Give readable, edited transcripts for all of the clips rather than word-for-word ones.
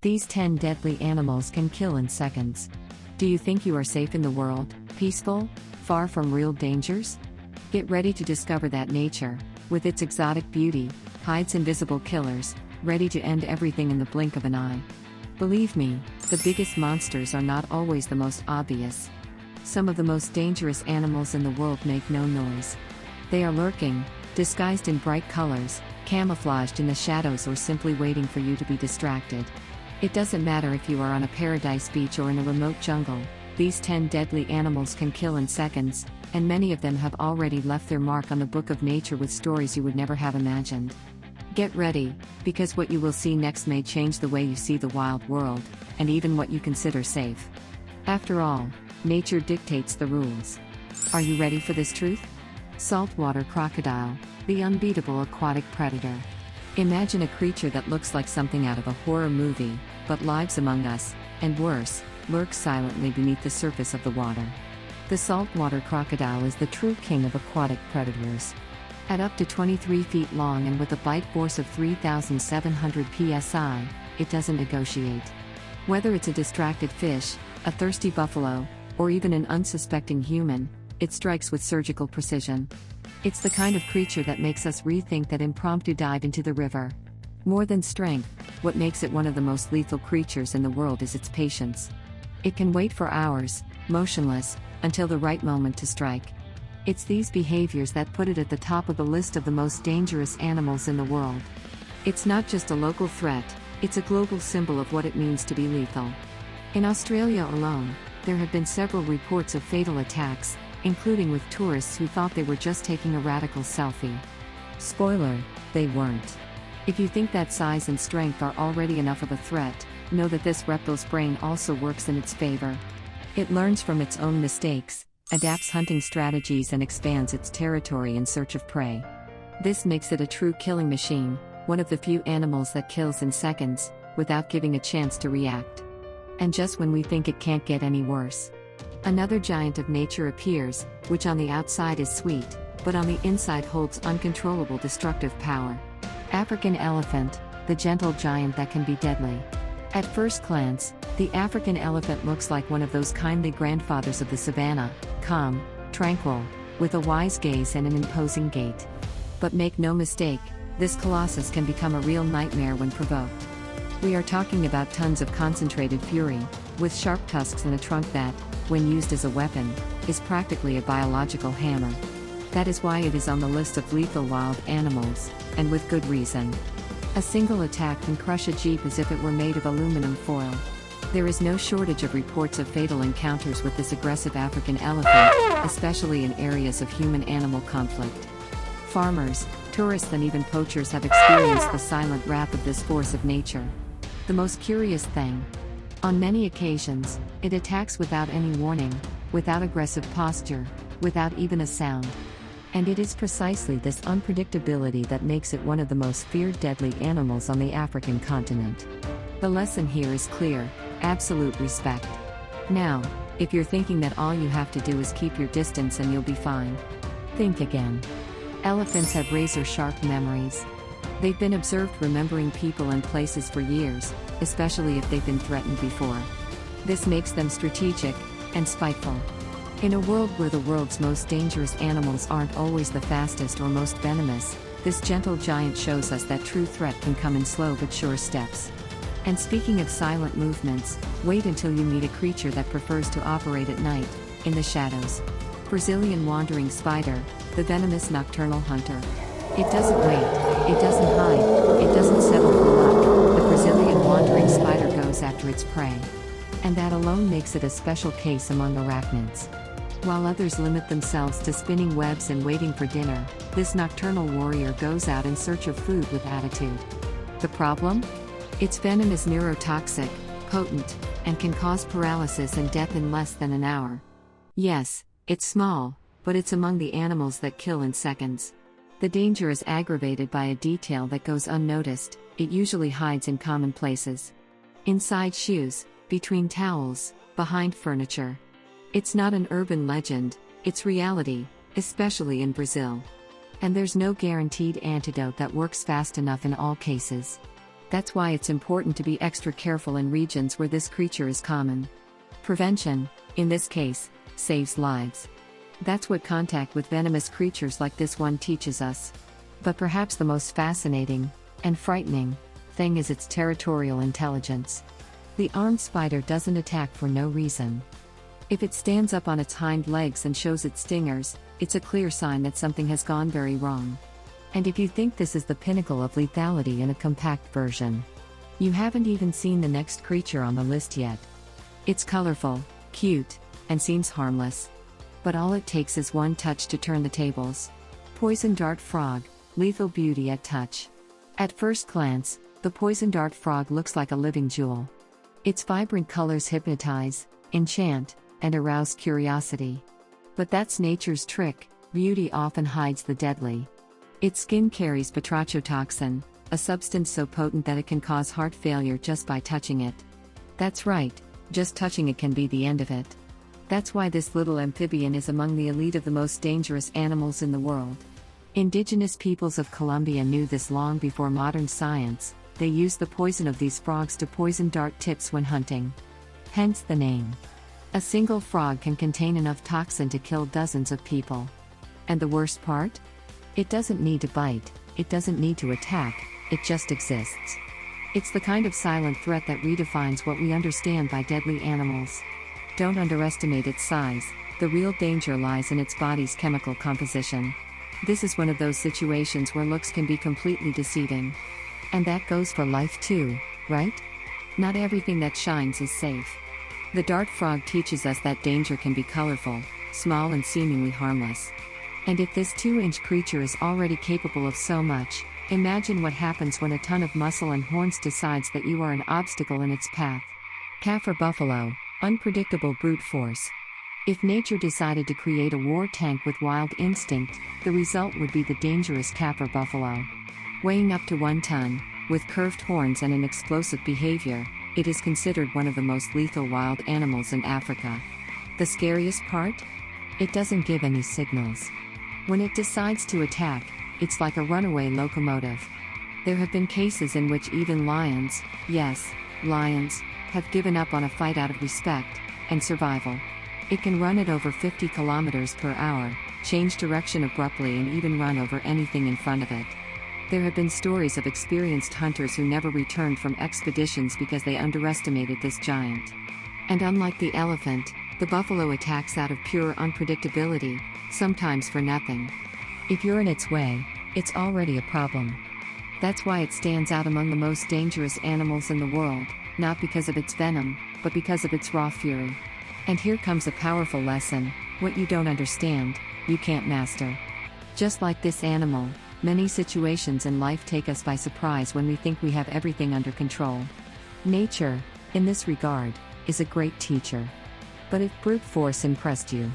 These 10 deadly animals can kill in seconds. Do you think you are safe in the world, peaceful, far from real dangers? Get ready to discover that nature, with its exotic beauty, hides invisible killers, ready to end everything in the blink of an eye. Believe me, the biggest monsters are not always the most obvious. Some of the most dangerous animals in the world make no noise. They are lurking, disguised in bright colors, camouflaged in the shadows, or simply waiting for you to be distracted. It doesn't matter if you are on a paradise beach or in a remote jungle, these 10 deadly animals can kill in seconds, and many of them have already left their mark on the book of nature with stories you would never have imagined. Get ready, because what you will see next may change the way you see the wild world, and even what you consider safe. After all, nature dictates the rules. Are you ready for this truth? Saltwater crocodile, the unbeatable aquatic predator. Imagine a creature that looks like something out of a horror movie, but lives among us, and worse, lurks silently beneath the surface of the water. The saltwater crocodile is the true king of aquatic predators. At up to 23 feet long and with a bite force of 3,700 psi, it doesn't negotiate. Whether it's a distracted fish, a thirsty buffalo, or even an unsuspecting human, it strikes with surgical precision. It's the kind of creature that makes us rethink that impromptu dive into the river. More than strength, what makes it one of the most lethal creatures in the world is its patience. It can wait for hours, motionless, until the right moment to strike. It's these behaviors that put it at the top of the list of the most dangerous animals in the world. It's not just a local threat, it's a global symbol of what it means to be lethal. In Australia alone, there have been several reports of fatal attacks, including with tourists who thought they were just taking a radical selfie. Spoiler, they weren't. If you think that size and strength are already enough of a threat, know that this reptile's brain also works in its favor. It learns from its own mistakes, adapts hunting strategies, and expands its territory in search of prey. This makes it a true killing machine, one of the few animals that kills in seconds, without giving a chance to react. And just when we think it can't get any worse, another giant of nature appears, which on the outside is sweet, but on the inside holds uncontrollable destructive power. African elephant, the gentle giant that can be deadly. At first glance, the African elephant looks like one of those kindly grandfathers of the savannah, calm, tranquil, with a wise gaze and an imposing gait. But make no mistake, this colossus can become a real nightmare when provoked. We are talking about tons of concentrated fury, with sharp tusks and a trunk that, when used as a weapon, is practically a biological hammer. That is why it is on the list of lethal wild animals, and with good reason. A single attack can crush a jeep as if it were made of aluminum foil. There is no shortage of reports of fatal encounters with this aggressive African elephant, especially in areas of human-animal conflict. Farmers, tourists, and even poachers have experienced the silent wrath of this force of nature. The most curious thing: on many occasions, it attacks without any warning, without aggressive posture, without even a sound. And it is precisely this unpredictability that makes it one of the most feared deadly animals on the African continent. The lesson here is clear: absolute respect. Now, if you're thinking that all you have to do is keep your distance and you'll be fine, think again. Elephants have razor-sharp memories. They've been observed remembering people and places for years, especially if they've been threatened before. This makes them strategic and spiteful. In a world where the world's most dangerous animals aren't always the fastest or most venomous, this gentle giant shows us that true threat can come in slow but sure steps. And speaking of silent movements, wait until you meet a creature that prefers to operate at night, in the shadows. Brazilian wandering spider, the venomous nocturnal hunter. It doesn't wait, it doesn't hide, it doesn't settle for luck. The Brazilian wandering spider goes after its prey. And that alone makes it a special case among arachnids. While others limit themselves to spinning webs and waiting for dinner, this nocturnal warrior goes out in search of food with attitude. The problem? Its venom is neurotoxic, potent, and can cause paralysis and death in less than an hour. Yes, it's small, but it's among the animals that kill in seconds. The danger is aggravated by a detail that goes unnoticed: it usually hides in common places. Inside shoes, between towels, behind furniture. It's not an urban legend, it's reality, especially in Brazil. And there's no guaranteed antidote that works fast enough in all cases. That's why it's important to be extra careful in regions where this creature is common. Prevention, in this case, saves lives. That's what contact with venomous creatures like this one teaches us. But perhaps the most fascinating and frightening thing is its territorial intelligence. The armed spider doesn't attack for no reason. If it stands up on its hind legs and shows its stingers, it's a clear sign that something has gone very wrong. And if you think this is the pinnacle of lethality in a compact version, you haven't even seen the next creature on the list yet. It's colorful, cute, and seems harmless. But all it takes is one touch to turn the tables. Poison dart frog, lethal beauty at touch. At first glance, the poison dart frog looks like a living jewel. Its vibrant colors hypnotize, enchant, and arouse curiosity. But that's nature's trick, beauty often hides the deadly. Its skin carries batrachotoxin, a substance so potent that it can cause heart failure just by touching it. That's right, just touching it can be the end of it. That's why this little amphibian is among the elite of the most dangerous animals in the world. Indigenous peoples of Colombia knew this long before modern science. They used the poison of these frogs to poison dart tips when hunting. Hence the name. A single frog can contain enough toxin to kill dozens of people. And the worst part? It doesn't need to bite, it doesn't need to attack, it just exists. It's the kind of silent threat that redefines what we understand by deadly animals. Don't underestimate its size, the real danger lies in its body's chemical composition. This is one of those situations where looks can be completely deceiving. And that goes for life too, right? Not everything that shines is safe. The dart frog teaches us that danger can be colorful, small and seemingly harmless. And if this 2-inch creature is already capable of so much, imagine what happens when a ton of muscle and horns decides that you are an obstacle in its path. Kaffir buffalo, unpredictable brute force. If nature decided to create a war tank with wild instinct, the result would be the dangerous Kaffir buffalo. Weighing up to 1 ton, with curved horns and an explosive behavior, it is considered one of the most lethal wild animals in Africa. The scariest part? It doesn't give any signals. When it decides to attack, it's like a runaway locomotive. There have been cases in which even lions, yes, lions, have given up on a fight out of respect and survival. It can run at over 50 kilometers per hour, change direction abruptly, and even run over anything in front of it. There have been stories of experienced hunters who never returned from expeditions because they underestimated this giant. And unlike the elephant, the buffalo attacks out of pure unpredictability, sometimes for nothing. If you're in its way, it's already a problem. That's why it stands out among the most dangerous animals in the world, not because of its venom, but because of its raw fury. And here comes a powerful lesson: what you don't understand, you can't master. Just like this animal, many situations in life take us by surprise when we think we have everything under control. Nature, in this regard, is a great teacher. But if brute force impressed you,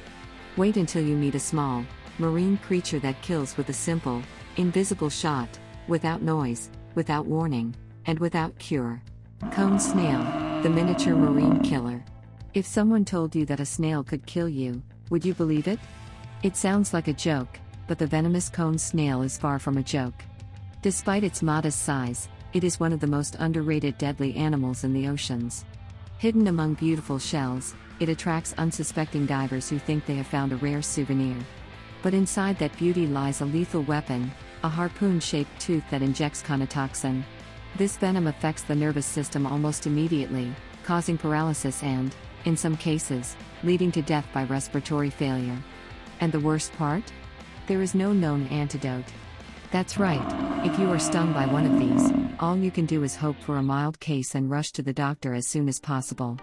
wait until you meet a small, marine creature that kills with a simple, invisible shot, without noise, without warning, and without cure. Cone snail, the miniature marine killer. If someone told you that a snail could kill you, would you believe it? It sounds like a joke, but the venomous cone snail is far from a joke. Despite its modest size, it is one of the most underrated deadly animals in the oceans. Hidden among beautiful shells, it attracts unsuspecting divers who think they have found a rare souvenir. But inside that beauty lies a lethal weapon, a harpoon-shaped tooth that injects conotoxin. This venom affects the nervous system almost immediately, causing paralysis and, in some cases, leading to death by respiratory failure. And the worst part? There is no known antidote. That's right, if you are stung by one of these, all you can do is hope for a mild case and rush to the doctor as soon as possible.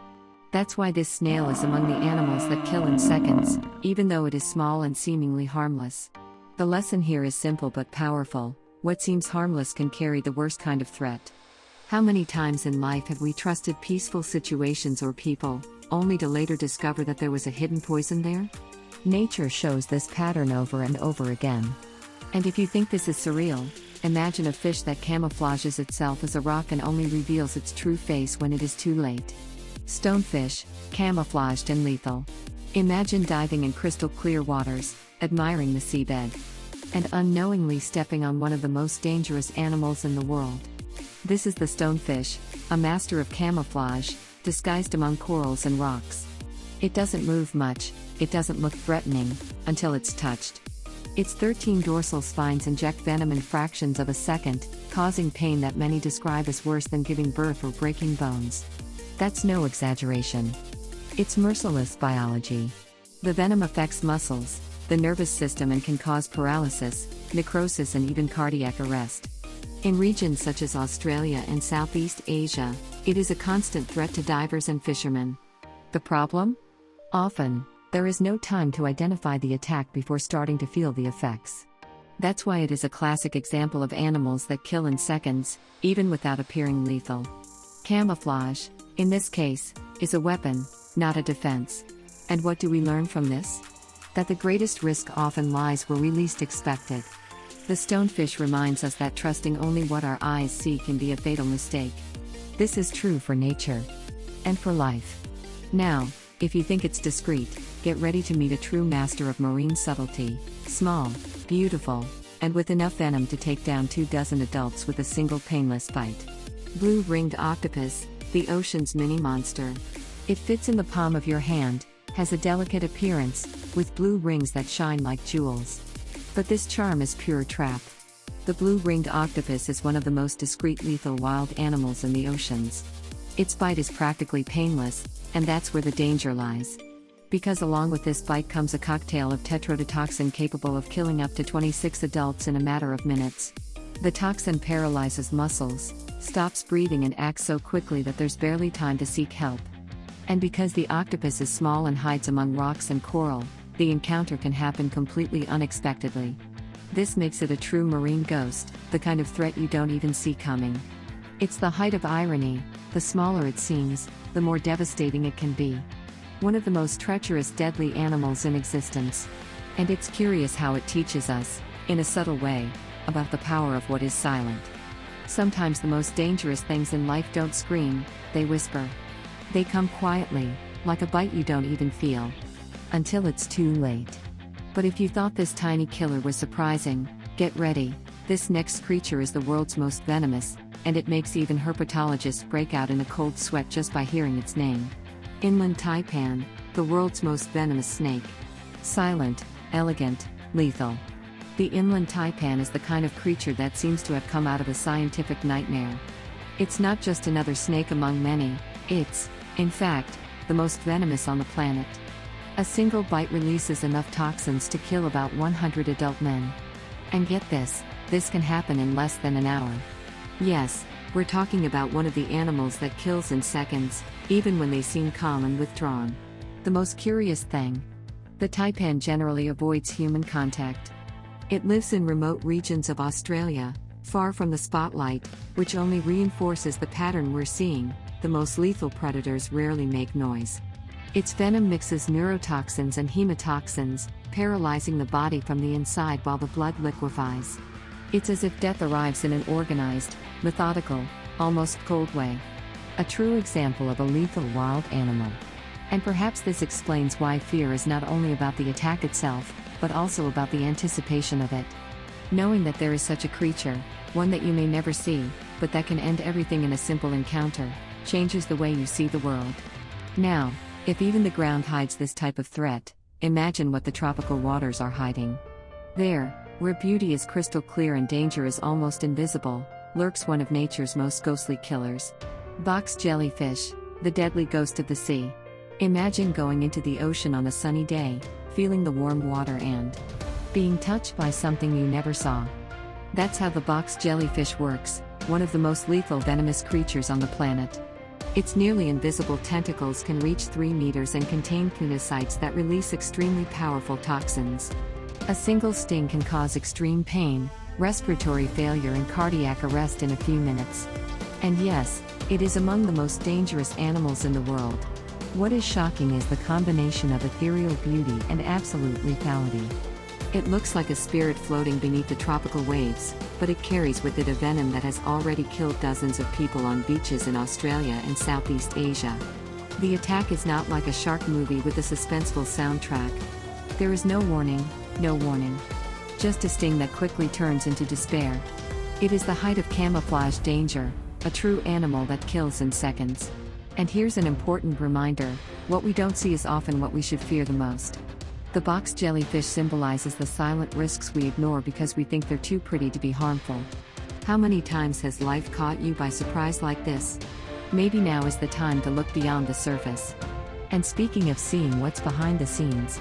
That's why this snail is among the animals that kill in seconds, even though it is small and seemingly harmless. The lesson here is simple but powerful: what seems harmless can carry the worst kind of threat. How many times in life have we trusted peaceful situations or people, only to later discover that there was a hidden poison there? Nature shows this pattern over and over again. And if you think this is surreal, imagine a fish that camouflages itself as a rock and only reveals its true face when it is too late. Stonefish, camouflaged and lethal. Imagine diving in crystal clear waters, admiring the seabed, and unknowingly stepping on one of the most dangerous animals in the world. This is the stonefish, a master of camouflage, disguised among corals and rocks. It doesn't move much, it doesn't look threatening, until it's touched. Its 13 dorsal spines inject venom in fractions of a second, causing pain that many describe as worse than giving birth or breaking bones. That's no exaggeration. It's merciless biology. The venom affects muscles, the nervous system, and can cause paralysis, necrosis, and even cardiac arrest. In regions such as Australia and Southeast Asia, it is a constant threat to divers and fishermen. The problem? Often, there is no time to identify the attack before starting to feel the effects. That's why it is a classic example of animals that kill in seconds, even without appearing lethal. Camouflage, in this case, is a weapon, not a defense. And what do we learn from this? That the greatest risk often lies where we least expect it. The stonefish reminds us that trusting only what our eyes see can be a fatal mistake. This is true for nature. And for life. Now, if you think it's discreet, get ready to meet a true master of marine subtlety, small, beautiful, and with enough venom to take down 24 adults with a single painless bite. Blue-ringed octopus, the ocean's mini monster. It fits in the palm of your hand, has a delicate appearance, with blue rings that shine like jewels. But this charm is pure trap. The blue-ringed octopus is one of the most discreet lethal wild animals in the oceans. Its bite is practically painless, and that's where the danger lies. Because along with this bite comes a cocktail of tetrodotoxin capable of killing up to 26 adults in a matter of minutes. The toxin paralyzes muscles, stops breathing, and acts so quickly that there's barely time to seek help. And because the octopus is small and hides among rocks and coral, the encounter can happen completely unexpectedly. This makes it a true marine ghost, the kind of threat you don't even see coming. It's the height of irony: the smaller it seems, the more devastating it can be. One of the most treacherous, deadly animals in existence. And it's curious how it teaches us, in a subtle way, about the power of what is silent. Sometimes the most dangerous things in life don't scream, they whisper. They come quietly, like a bite you don't even feel. Until it's too late. But if you thought this tiny killer was surprising, get ready. This next creature is the world's most venomous, and it makes even herpetologists break out in a cold sweat just by hearing its name. Inland taipan, the world's most venomous snake. Silent, elegant, lethal. The inland taipan is the kind of creature that seems to have come out of a scientific nightmare. It's not just another snake among many, it's, in fact, the most venomous on the planet. A single bite releases enough toxins to kill about 100 adult men. And get this can happen in less than an hour. Yes, we're talking about one of the animals that kills in seconds, even when they seem calm and withdrawn. The most curious thing: the taipan generally avoids human contact. It lives in remote regions of Australia, far from the spotlight, which only reinforces the pattern we're seeing. The most lethal predators rarely make noise. Its venom mixes neurotoxins and hemotoxins, paralyzing the body from the inside while the blood liquefies. It's as if death arrives in an organized, methodical, almost cold way. A true example of a lethal wild animal. And perhaps this explains why fear is not only about the attack itself, but also about the anticipation of it. Knowing that there is such a creature, one that you may never see, but that can end everything in a simple encounter, changes the way you see the world. Now, if even the ground hides this type of threat, imagine what the tropical waters are hiding. There, where beauty is crystal clear and danger is almost invisible, lurks one of nature's most ghostly killers. Box jellyfish, the deadly ghost of the sea. Imagine going into the ocean on a sunny day, feeling the warm water and being touched by something you never saw. That's how the box jellyfish works, one of the most lethal venomous creatures on the planet. Its nearly invisible tentacles can reach 3 meters and contain cunicides that release extremely powerful toxins. A single sting can cause extreme pain, respiratory failure, and cardiac arrest in a few minutes. And yes, it is among the most dangerous animals in the world. What is shocking is the combination of ethereal beauty and absolute lethality. It looks like a spirit floating beneath the tropical waves, but it carries with it a venom that has already killed dozens of people on beaches in Australia and Southeast Asia. The attack is not like a shark movie with a suspenseful soundtrack. There is no warning, no warning. Just a sting that quickly turns into despair. It is the height of camouflage danger, a true animal that kills in seconds. And here's an important reminder: what we don't see is often what we should fear the most. The box jellyfish symbolizes the silent risks we ignore because we think they're too pretty to be harmful. How many times has life caught you by surprise like this? Maybe now is the time to look beyond the surface. And speaking of seeing what's behind the scenes,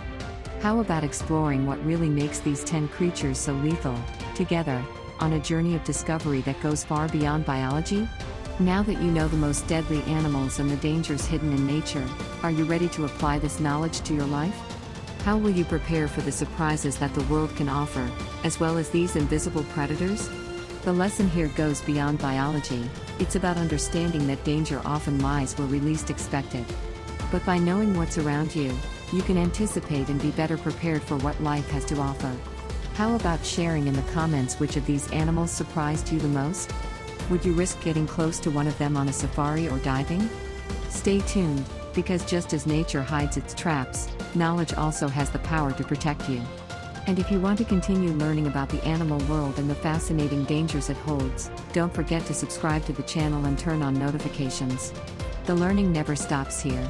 how about exploring what really makes these 10 creatures so lethal, together, on a journey of discovery that goes far beyond biology? Now that you know the most deadly animals and the dangers hidden in nature, are you ready to apply this knowledge to your life? How will you prepare for the surprises that the world can offer, as well as these invisible predators? The lesson here goes beyond biology. It's about understanding that danger often lies where we least expect it. But by knowing what's around you, you can anticipate and be better prepared for what life has to offer. How about sharing in the comments which of these animals surprised you the most? Would you risk getting close to one of them on a safari or diving? Stay tuned, because just as nature hides its traps, knowledge also has the power to protect you. And if you want to continue learning about the animal world and the fascinating dangers it holds, don't forget to subscribe to the channel and turn on notifications. The learning never stops here.